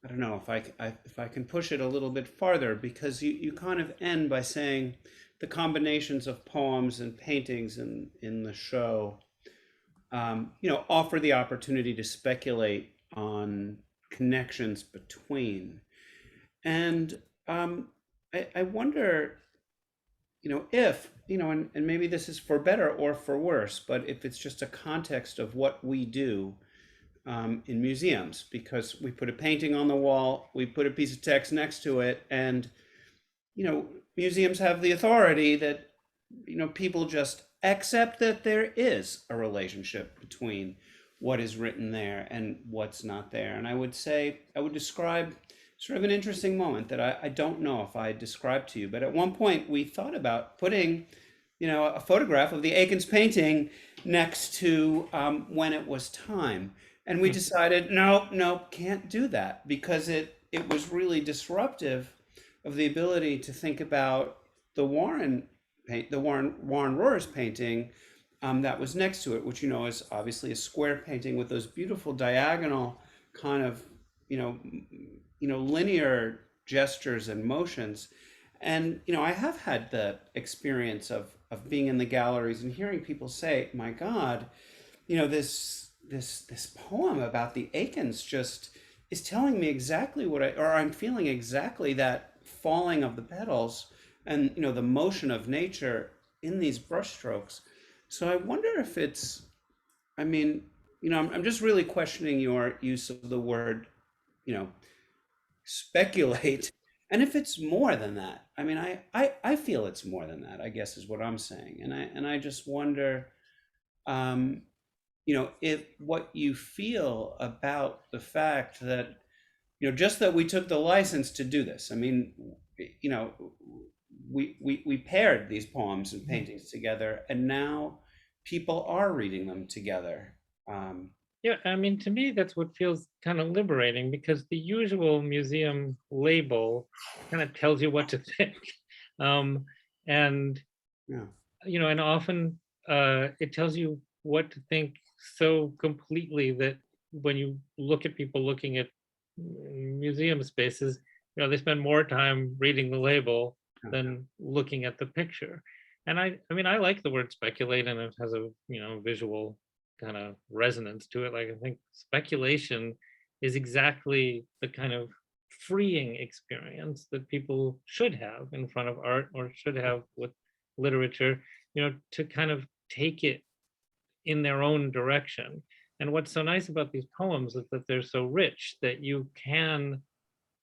I don't know if I can push it a little bit farther, because you kind of end by saying the combinations of poems and paintings in the show, offer the opportunity to speculate on connections between. And I wonder, if, and maybe this is for better or for worse, but if it's just a context of what we do in museums, because we put a painting on the wall, we put a piece of text next to it, and museums have the authority that people just accept that there is a relationship between what is written there and what's not there. And I would describe sort of an interesting moment that I don't know if I described to you, but at one point we thought about putting a photograph of the Akins painting next to When It Was Time. And we decided, no, can't do that, because it was really disruptive of the ability to think about the Warren Rohrer's painting that was next to it, which is obviously a square painting with those beautiful diagonal kind of linear gestures and motions. And I have had the experience of being in the galleries and hearing people say, my God, this poem about the Akins just is telling me exactly I'm feeling exactly that falling of the petals and the motion of nature in these brushstrokes. So I wonder if it's, I'm just really questioning your use of the word, speculate, and if it's more than that. I feel it's more than that, I guess, is what I'm saying. And I just wonder, if what you feel about the fact that, just that we took the license to do this. We paired these poems and paintings together, and now people are reading them together. Yeah, to me, that's what feels kind of liberating, because the usual museum label kind of tells you what to think. And, Yeah. and often it tells you what to think so completely that when you look at people looking at museum spaces, they spend more time reading the label than looking at the picture. And I mean, I like the word speculate, and it has a, visual kind of resonance to it. Like, I think speculation is exactly the kind of freeing experience that people should have in front of art, or should have with literature, to kind of take it in their own direction. And what's so nice about these poems is that they're so rich that you can,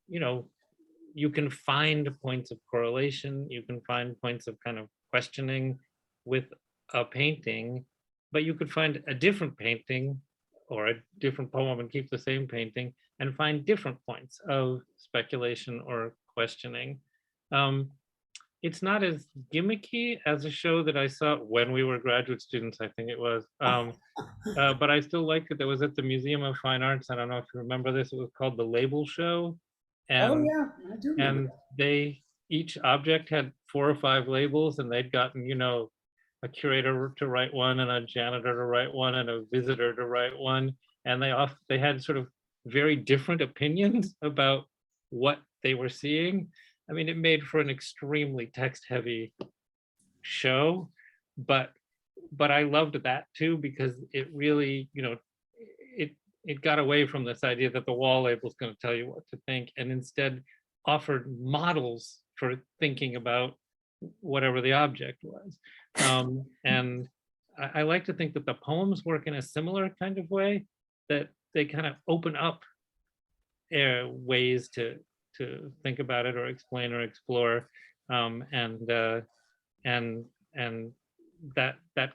you can find points of correlation, you can find points of kind of questioning with a painting, but you could find a different painting or a different poem and keep the same painting and find different points of speculation or questioning. It's not as gimmicky as a show that I saw when we were graduate students, I think it was. But I still liked it. That was at the Museum of Fine Arts. I don't know if you remember this. It was called The Label Show. Oh And, yeah, I do remember. and each object had 4 or 5 labels, and they'd gotten, a curator to write one, and a janitor to write one, and a visitor to write one. And they had sort of very different opinions about what they were seeing. I mean, it made for an extremely text-heavy show, but I loved that too, because it really, it got away from this idea that the wall label is going to tell you what to think, and instead offered models for thinking about whatever the object was. And I like to think that the poems work in a similar kind of way, that they kind of open up ways to think about it or explain or explore, and that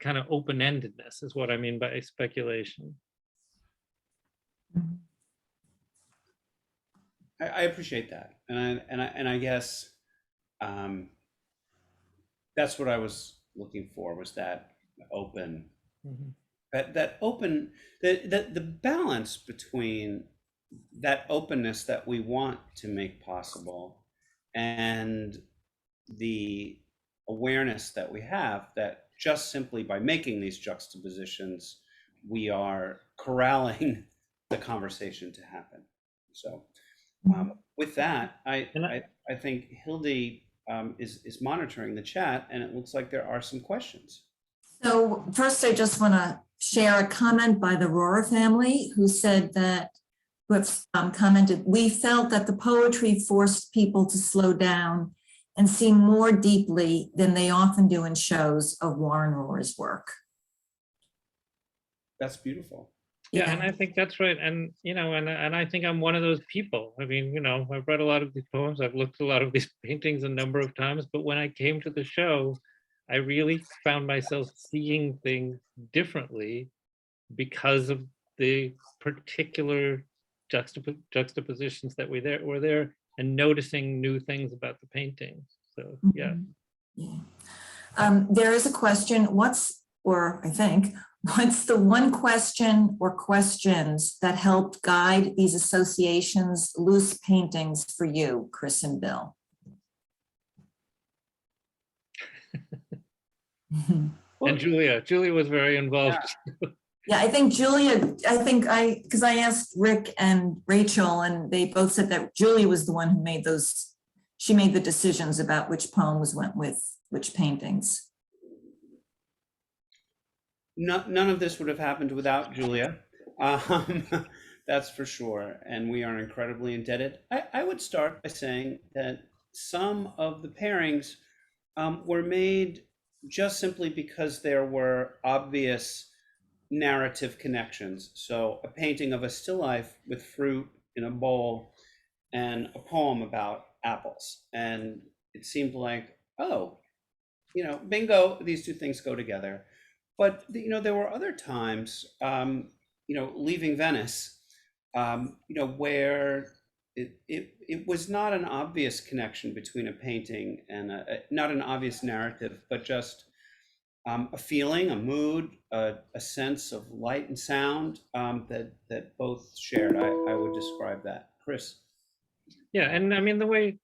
kind of open-endedness is what I mean by speculation. I appreciate that, and I guess that's what I was looking for, was that open, that open, the balance between that openness that we want to make possible and the awareness that we have that just simply by making these juxtapositions, we are corralling the conversation to happen. So with that, I think Hildy is monitoring the chat, and it looks like there are some questions. So first, I just want to share a comment by the Rohrer family, who said that, who have commented, we felt that the poetry forced people to slow down and see more deeply than they often do in shows of Warren Rohrer's work. That's beautiful. Yeah, and I think that's right. And, and I think I'm one of those people. I mean, I've read a lot of these poems, I've looked at a lot of these paintings a number of times, but when I came to the show, I really found myself seeing things differently because of the particular juxtapositions that were there, and noticing new things about the painting. So, yeah. There is a question, what's the one question or questions that helped guide these associations, loose paintings for you, Chris and Bill? And Julia was very involved. Yeah, I think because I asked Rick and Rachel, and they both said that Julia was the one who made she made the decisions about which poems went with which paintings. None of this would have happened without Julia. That's for sure. And we are incredibly indebted. I would start by saying that some of the pairings were made just simply because there were obvious narrative connections. So a painting of a still life with fruit in a bowl and a poem about apples. And it seemed like, oh, bingo, these two things go together. But, there were other times, leaving Venice, where it was not an obvious connection between a painting and not an obvious narrative, but just a feeling, a mood, a sense of light and sound that both shared. I would describe that. Chris. Yeah, and I mean, the way,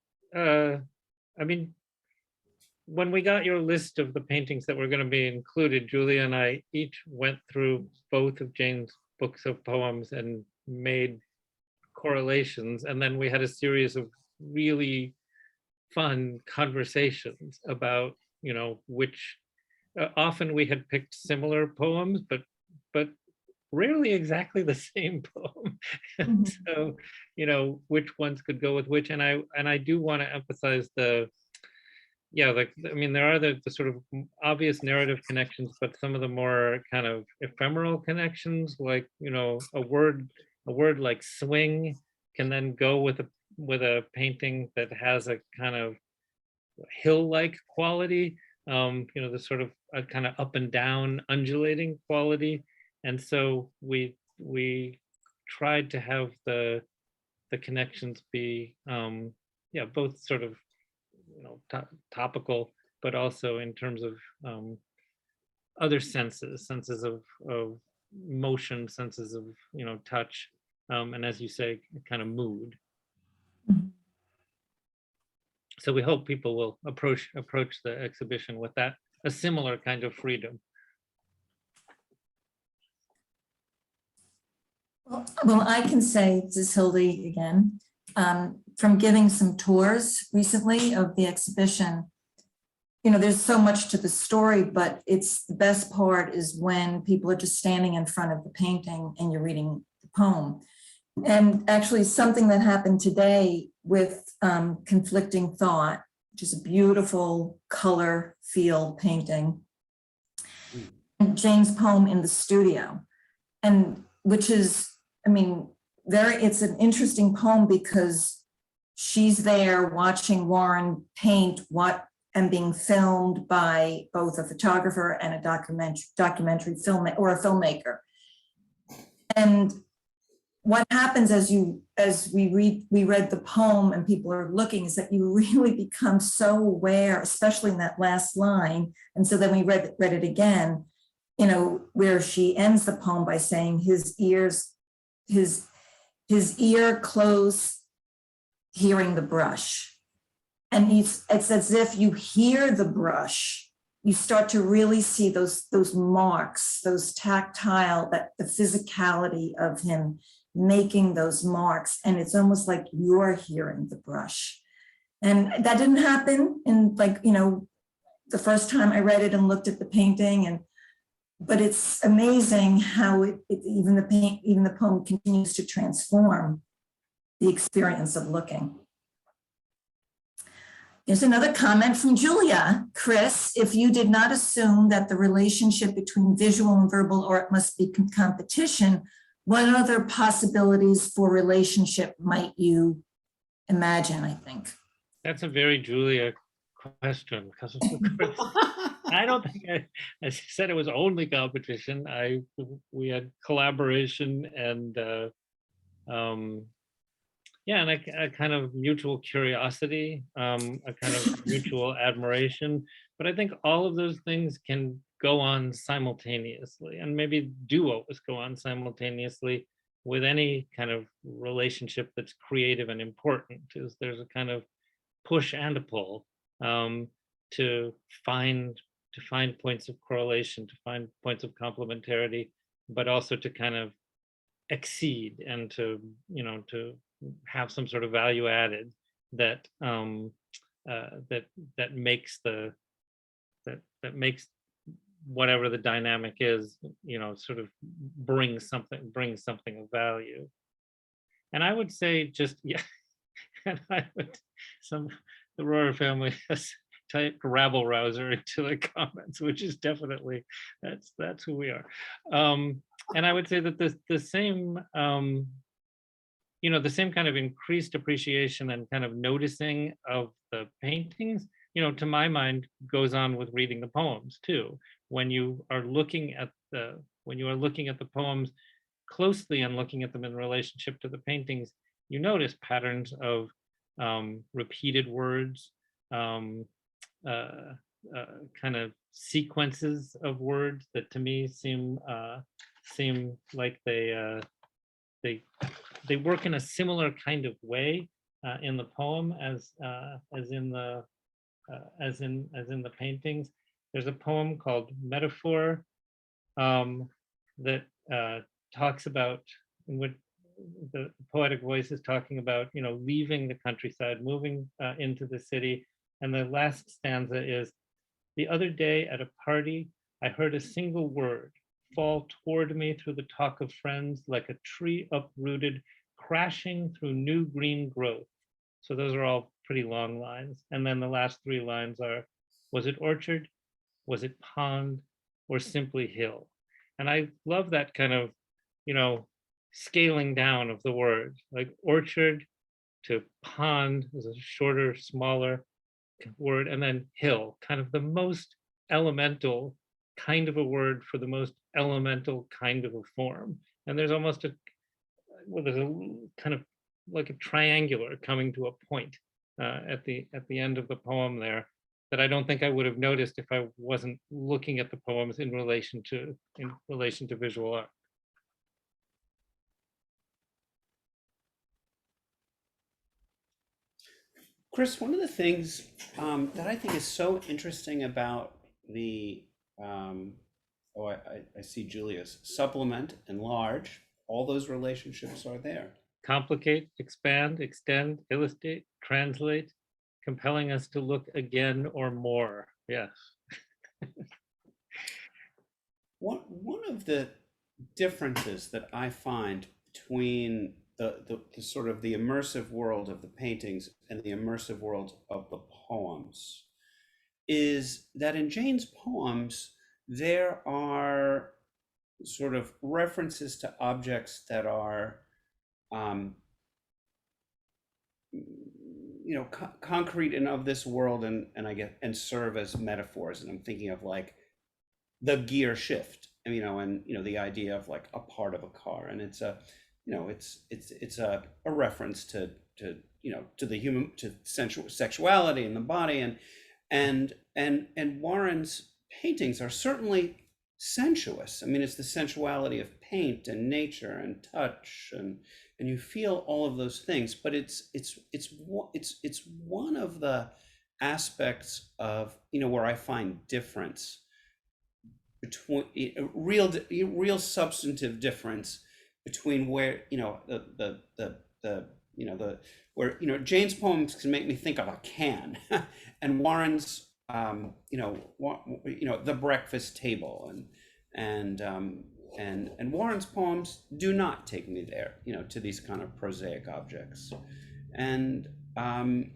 when we got your list of the paintings that were going to be included, Julia and I each went through both of Jane's books of poems and made correlations, and then we had a series of really fun conversations about, which often we had picked similar poems, but rarely exactly the same poem. And so, which ones could go with which. And I do want to emphasize there are the sort of obvious narrative connections, but some of the more kind of ephemeral connections, like, a word like swing can then go with a painting that has a kind of hill-like quality, the sort of a kind of up and down undulating quality. And so we tried to have the connections be both sort of topical, but also in terms of other senses of motion, senses of touch, and as you say, kind of mood. So we hope people will approach the exhibition with a similar kind of freedom. Well, I can say, this is Hildy again, from giving some tours recently of the exhibition, there's so much to the story, but it's the best part is when people are just standing in front of the painting and you're reading the poem. And actually something that happened today with Conflicting Thought, which is a beautiful color field painting, and Jane's poem in the studio, and which is, it's an interesting poem because she's there watching Warren paint and being filmed by both a photographer and a documentary film or a filmmaker. And what happens as we read the poem and people are looking is that you really become so aware, especially in that last line. And so then we read it again, where she ends the poem by saying his ear closed hearing the brush. And it's as if you hear the brush, you start to really see those marks, those tactile, that the physicality of him making those marks. And it's almost like you're hearing the brush. And that didn't happen in the first time I read it and looked at the painting, but it's amazing how even the poem continues to transform the experience of looking. There's another comment from Julia. Chris, if you did not assume that the relationship between visual and verbal art must be competition, what other possibilities for relationship might you imagine, I think? That's a very Julia question, because I don't think I said it was only competition. We had collaboration and and a kind of mutual curiosity, a kind of mutual admiration. But I think all of those things can go on simultaneously, and maybe do always go on simultaneously with any kind of relationship that's creative and important. There's a kind of push and a pull to find points of correlation, to find points of complementarity, but also to kind of exceed and to have some sort of value added that that makes whatever the dynamic is, sort of bring something of value. And I would say and the Rohrer family has typed rabble rouser into the comments, which is definitely, that's who we are. And I would say that the same the same kind of increased appreciation and kind of noticing of the paintings, to my mind, goes on with reading the poems too. When you are looking at the poems closely and looking at them in relationship to the paintings, you notice patterns of repeated words, kind of sequences of words that to me seem like they work in a similar kind of way in the poem as in the paintings. There's a poem called Metaphor that talks about, the poetic voice is talking about, leaving the countryside, moving into the city. And the last stanza is, the other day at a party, I heard a single word fall toward me through the talk of friends like a tree uprooted, crashing through new green growth. So those are all pretty long lines. And then the last three lines are, was it orchard? Was it pond? Or simply hill? And I love that kind of, scaling down of the word, like orchard to pond is a shorter, smaller word, and then hill, kind of the most elemental kind of a word for the most elemental kind of a form. And there's almost there's a kind of like a triangular coming to a point at the end of the poem there that I don't think I would have noticed if I wasn't looking at the poems in relation to visual art. Chris, one of the things that I think is so interesting about the, I see Julia's, supplement, enlarge, all those relationships are there. Complicate, expand, extend, illustrate, translate, compelling us to look again or more. Yes. One of the differences that I find between the sort of the immersive world of the paintings and the immersive world of the poems is that in Jane's poems, there are sort of references to objects that are, concrete and of this world, and serve as metaphors. And I'm thinking of like the gear shift, and the idea of like a part of a car, and it's a, it's a reference to the human, to sexuality in the body, and Warren's paintings are certainly sensuous. It's the sensuality of paint and nature and touch, and you feel all of those things. But it's one of the aspects of where I find difference between real substantive difference between where where Jane's poems can make me think of a can, and Warren's the breakfast table, and Warren's poems do not take me there, to these kind of prosaic objects. And I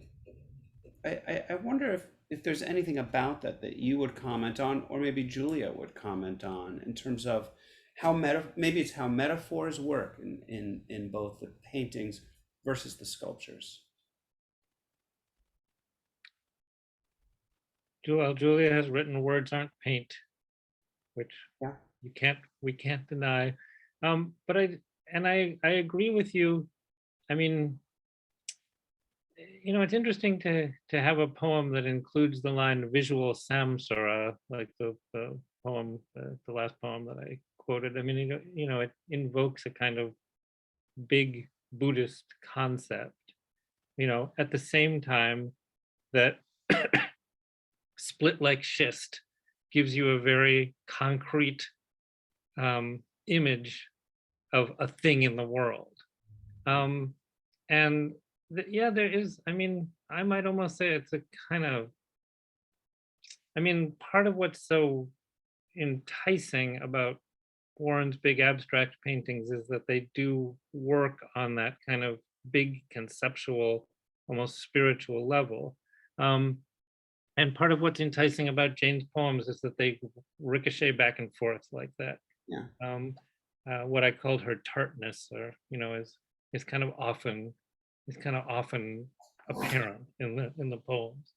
wonder if there's anything about that you would comment on, or maybe Julia would comment on, in terms of how maybe it's how metaphors work in both the paintings versus the sculptures. Julia has written words aren't paint, which we can't deny. But I agree with you. It's interesting to have a poem that includes the line visual samsara, like the poem, the last poem that I quoted. It invokes a kind of big Buddhist concept, at the same time that split like schist gives you a very concrete image of a thing in the world. There is, I might almost say it's a kind of, part of what's so enticing about Warren's big abstract paintings is that they do work on that kind of big conceptual, almost spiritual level. And part of what's enticing about Jane's poems is that they ricochet back and forth like that. Yeah. What I called her tartness, or is kind of often apparent in the poems.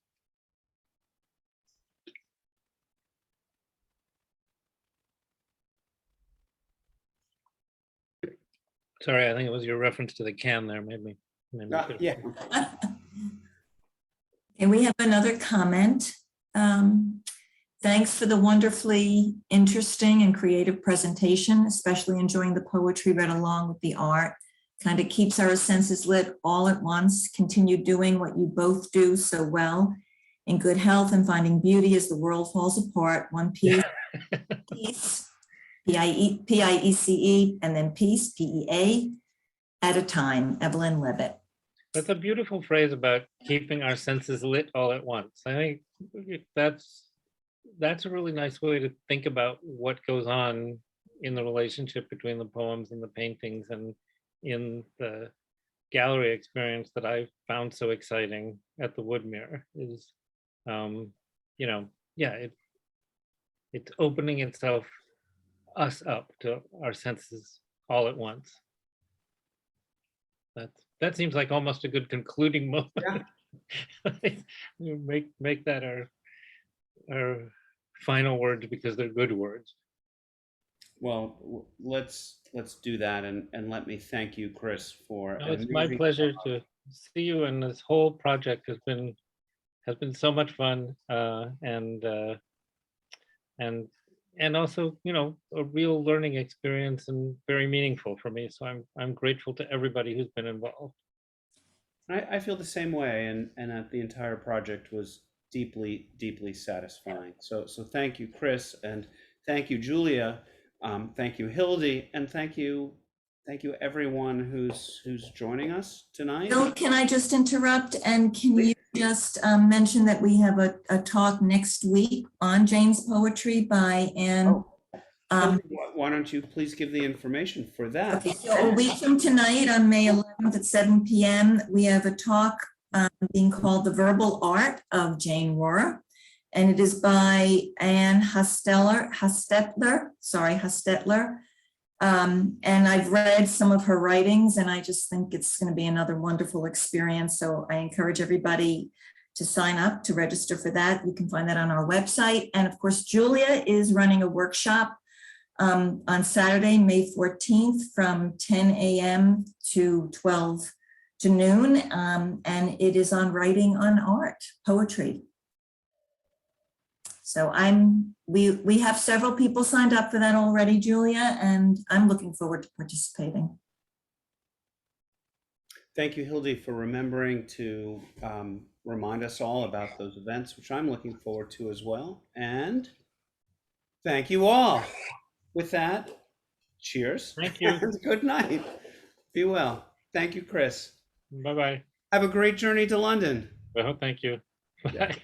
Sorry, I think it was your reference to the can there made me. Yeah. And we have another comment. Thanks for the wonderfully interesting and creative presentation, especially enjoying the poetry read along with the art. Kind of keeps our senses lit all at once. Continue doing what you both do so well, in good health and finding beauty as the world falls apart. One piece, peace, P-I-E-C-E, and then peace, P-E-A. at a time. Evelyn Levitt. That's a beautiful phrase about keeping our senses lit all at once. I think that's a really nice way to think about what goes on in the relationship between the poems and the paintings, and in the gallery experience that I found so exciting at the Woodmere is, you know, yeah, it's opening us up to our senses all at once. That seems like almost a good concluding moment. Yeah. make that our final words, because they're good words. Well, let's do that, and let me thank you, Chris, for No, it's my pleasure to see you, and this whole project has been so much fun, and also, you know, a real learning experience and very meaningful for me. So I'm grateful to everybody who's been involved. I feel the same way, and that the entire project was deeply, deeply satisfying. So thank you, Chris, and thank you, Julia. Thank you, Hildy, and thank you everyone who's joining us tonight. Bill, can I just interrupt? And can you just mention that we have a talk next week on Jane's poetry by Anne. Hildy, why don't you please give the information for that? Okay, so a week from tonight on May 11th at 7 p.m., we have a talk being called The Verbal Art of Jane Rohrer. And it is by Anne Hostetler. And I've read some of her writings, and I just think it's going to be another wonderful experience. So I encourage everybody to sign up, to register for that. You can find that on our website. And of course, Julia is running a workshop on Saturday, May 14th from 10 a.m. to 12 to noon. And it is on writing on art, poetry. So we have several people signed up for that already, Julia, and I'm looking forward to participating. Thank you, Hildy, for remembering to remind us all about those events, which I'm looking forward to as well. And thank you all. With that, cheers. Thank you. And good night. Be well. Thank you, Chris. Bye-bye. Have a great journey to London. Well, thank you. Bye.